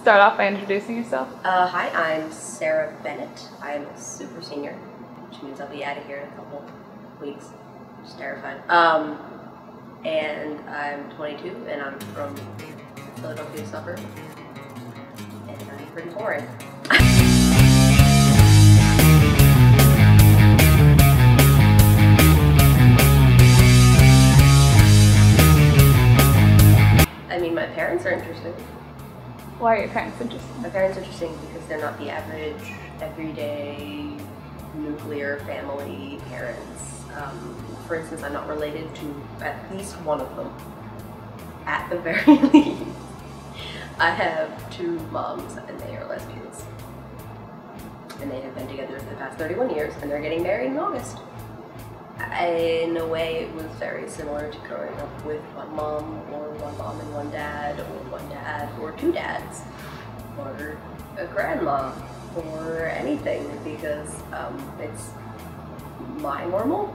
start off by introducing yourself? Hi, I'm Sarah Bennett. I'm a super senior, which means I'll be out of here in a couple weeks, which is terrifying. And I'm 22, and I'm from Philadelphia suburb, and I'm pretty boring. I mean, my parents are interesting. Why are your parents interesting? My parents are interesting because they're not the average, everyday, nuclear family parents. For instance, I'm not related to at least one of them, at the very least. I have two moms and they are lesbians. And they have been together for the past 31 years and they're getting married in August. In a way, it was very similar to growing up with one mom and one dad, or one dad or two dads, or a grandma, or anything, because it's my normal.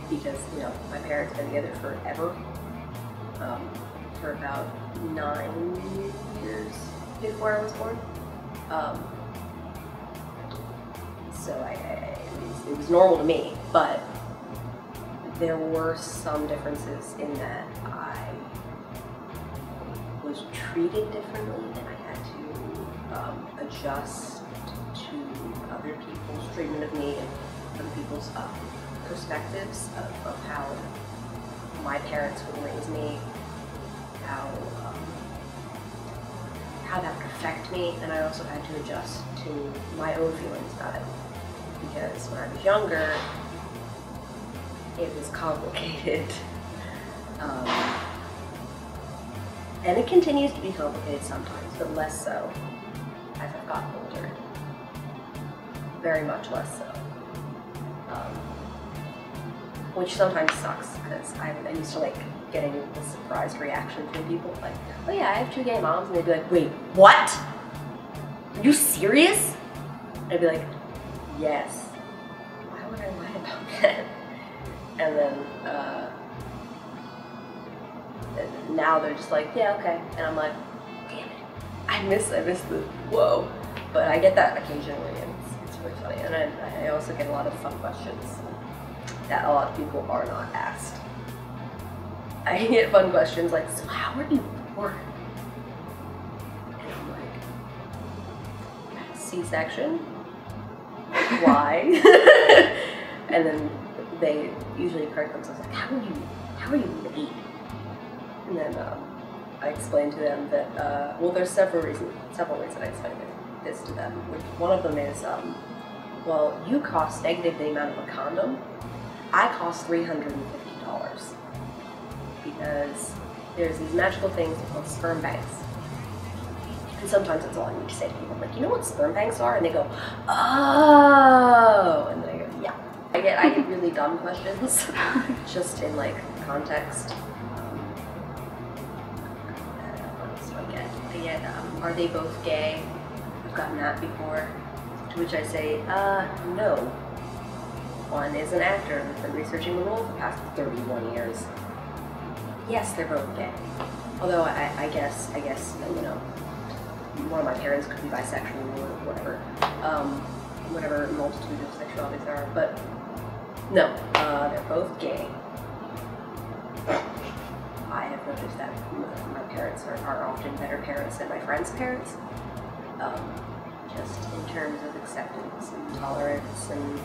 Because, you know, my parents have been together forever, for about 9 years before I was born. So it was normal to me, but there were some differences in that I was treated differently, and I had to adjust to other people's treatment of me and other people's perspectives of how my parents would raise me, how that would affect me, and I also had to adjust to my own feelings about it. Because when I was younger, it was complicated. And it continues to be complicated sometimes, but less so as I've gotten older. Very much less so. Which sometimes sucks, because I'm used to like getting the surprised reaction from people, like, oh yeah, I have two gay moms, and they'd be like, wait, what? Are you serious? And I'd be like, yes. Why would I lie about that? And then now they're just like, yeah, okay. And I'm like, damn it. I miss the whoa. But I get that occasionally, and it's really funny. And I also get a lot of fun questions that a lot of people are not asked. I get fun questions like, so how were you born? And I'm like, C-section? Why? And then they usually correct themselves like, how are you made? And then I explain to them that well, there's several ways that I explain this to them. One of them is well, you cost negative the amount of a condom. I cost $350 because there's these magical things called sperm banks. And sometimes that's all I need to say to people. I'm like, you know what sperm banks are? And they go, oh! And then I go, yeah. I get really dumb questions, just in like context. What else do I get? Are they both gay? I've gotten that before. To which I say, no. One is an actor who's been researching the role for the past 31 years. Yes, they're both gay. Although I guess, you know, one of my parents could be bisexual or whatever, whatever multitude of sexualities there are, but no, they're both gay. I have noticed that my parents are often better parents than my friends' parents, just in terms of acceptance and tolerance and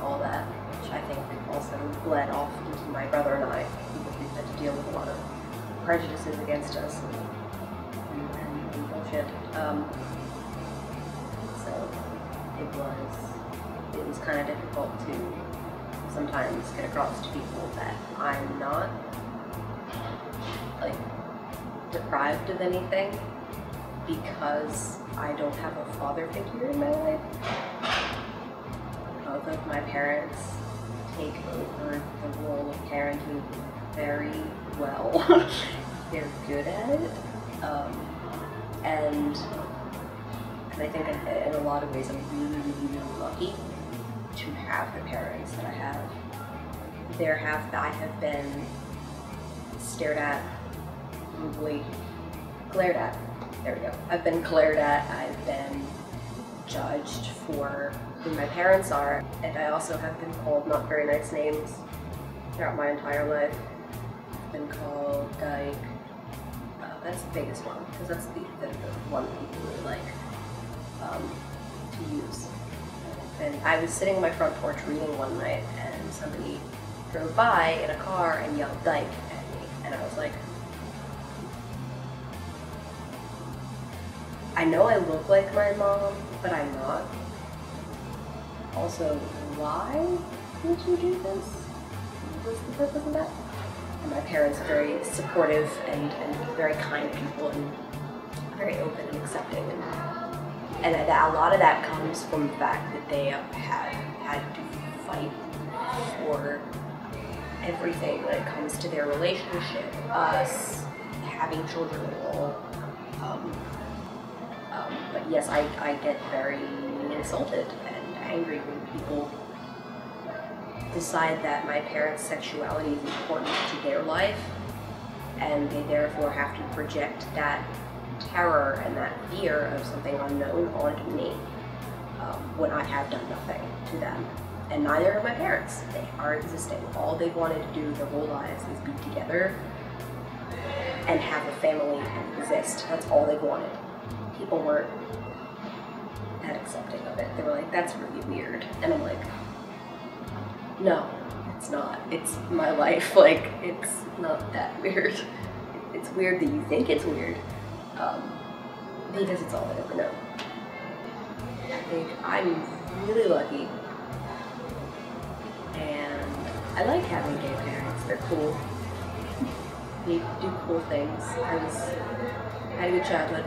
all that, which I think also bled off into my brother and I, because we've had to deal with a lot of prejudices against us and bullshit. So it was kind of difficult to sometimes get across to people that I'm not like deprived of anything because I don't have a father figure in my life. Both of my parents take over the role of parenting very well. They're good at it. And I think in a lot of ways I'm really, really, really lucky to have the parents that I have. I have been stared at brutally glared at. There we go. I've been glared at. I've been judged for who my parents are, and I also have been called not very nice names throughout my entire life. I've been called dyke. That's the biggest one, because that's the one people really like to use. And I was sitting on my front porch reading one night, and somebody drove by in a car and yelled dyke at me, and I was like, I know I look like my mom, but I'm not. Also, why would you do this? What's the purpose of that? And my parents are very supportive and very kind people and very open and accepting. And a lot of that comes from the fact that they have had to fight for everything when it comes to their relationship, us, having children at all. But yes, I get very insulted and angry when people decide that my parents' sexuality is important to their life, and they therefore have to project that terror and that fear of something unknown onto me when I have done nothing to them. And neither are my parents. They are existing. All they've wanted to do their whole lives is be together and have a family and exist. That's all they've wanted. People weren't that accepting of it. They were like, that's really weird. And I'm like, no, it's not. It's my life. Like, it's not that weird. It's weird that you think it's weird, because it's all I ever know. I think I'm really lucky, and I like having gay parents. They're cool. They do cool things. I had a good childhood.